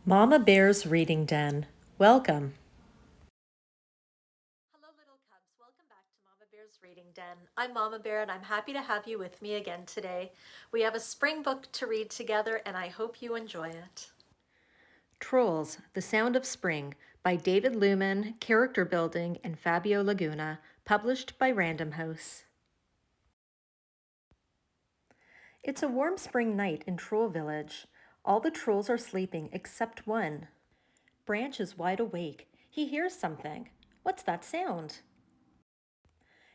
Mama Bear's Reading Den. Welcome. Hello, little cubs. Welcome back to Mama Bear's Reading Den. I'm Mama Bear, and I'm happy to have you with me again today. We have a spring book to read together, and I hope you enjoy it. Trolls, The Sound of Spring by David Lewman, Character Building, and Fabio Laguna, published by Random House. It's a warm spring night in Troll Village. All the trolls are sleeping except one. Branch is wide awake. He hears something. What's that sound?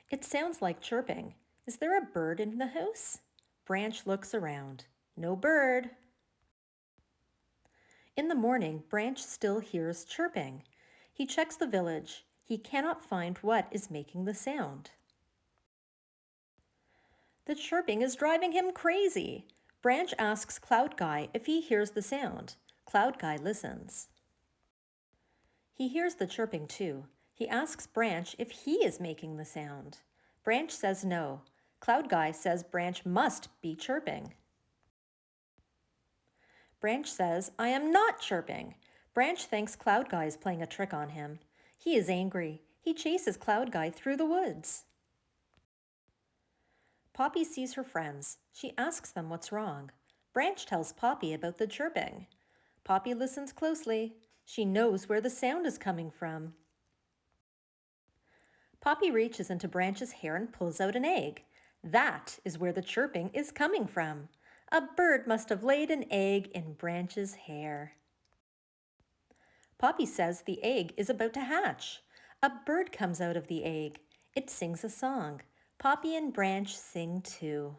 It sounds like chirping. Is there a bird in the house? Branch looks around. No bird. In the morning, Branch still hears chirping. He checks the village. He cannot find what is making the sound. The chirping is driving him crazy. Branch asks Cloud Guy if he hears the sound. Cloud Guy listens. He hears the chirping too. He asks Branch if he is making the sound. Branch says no. Cloud Guy says Branch must be chirping. Branch says, I am not chirping. Branch thinks Cloud Guy is playing a trick on him. He is angry. He chases Cloud Guy through the woods. Poppy sees her friends. She asks them what's wrong. Branch tells Poppy about the chirping. Poppy listens closely. She knows where the sound is coming from. Poppy reaches into Branch's hair and pulls out an egg. That is where the chirping is coming from. A bird must have laid an egg in Branch's hair. Poppy says the egg is about to hatch. A bird comes out of the egg. It sings a song. Poppy and Branch sing too.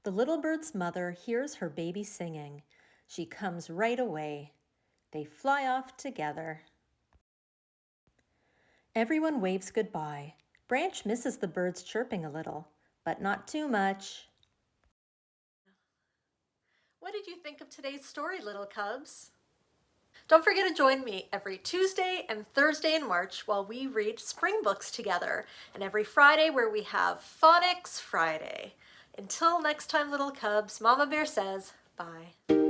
The little bird's mother hears her baby singing. She comes right away. They fly off together. Everyone waves goodbye. Branch misses the birds chirping a little, but not too much. What did you think of today's story, little cubs? Don't forget to join me every Tuesday and Thursday in March while we read spring books together, and every Friday where we have Phonics Friday. Until next time, little cubs, Mama Bear says bye.